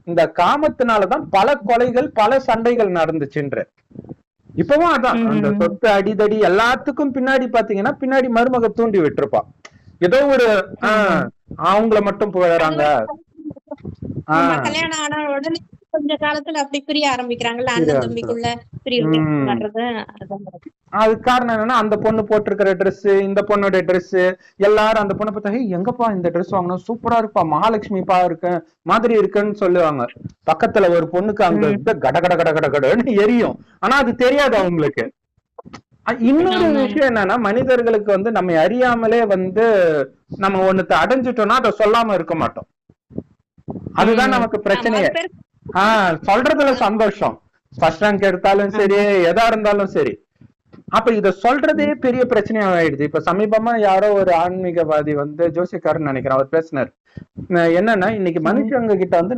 இந்த காமத்தினாலதான் பல கொலைகள் பல சண்டைகள் நடந்துச்சுன்ற. இப்பவும் அதான் அந்த சொத்து அடிதடி எல்லாத்துக்கும் பின்னாடி பாத்தீங்கன்னா பின்னாடி மருமக தூண்டி விட்டுருப்பா. ஏதோ ஒரு அவங்கள மட்டும் புகழறாங்க. கல்யாணம் ஆன உடனே கொஞ்ச காலத்துல அப்படி பிரிய ஆரம்பிக்கிறாங்கல்ல, அண்ணன் தம்பிக்குள்ள பிரிவு வர்றது. அது காரணம் என்னன்னா அந்த பொண்ணு போட்டிருக்கிற ட்ரெஸ், இந்த பொண்ணோட ட்ரெஸ், எல்லாரும் அந்த பொண்ணை பார்த்தா எங்கப்பா இந்த ட்ரெஸ் வாங்கணும், சூப்பரா இருப்பா, மகாலட்சுமி பா இருக்கு மாதிரி இருக்குன்னு சொல்லுவாங்க. பக்கத்துல ஒரு பொண்ணுக்கு அங்க கட கட கட கட கடன்னு எரியும். ஆனா அது தெரியாது அவங்களுக்கு. இன்னொரு விஷயம் என்னன்னா, மனிதர்களுக்கு வந்து நம்ம அறியாமலே வந்து நம்ம ஒண்ணுத்த அடைஞ்சிட்டோம்னா அதை சொல்லாம இருக்க மாட்டோம். அதுதான் நமக்கு பிரச்சனையே. சொல்றதுல சந்தோஷம், ஃபர்ஸ்ட் ரேங்க் எடுத்தாலும் சரி, எதா இருந்தாலும் சரி. அப்ப இத சொல்றதே பெரிய பிரச்சனையா ஆயிடுது. இப்ப சமீபமா யாரோ ஒரு ஆன்மீகவாதி வந்து ஜோசியக்காரன்னு நினைக்கிறேன், அவர் பேசினார் என்னன்னா, இன்னைக்கு மனுஷங்க கிட்ட வந்து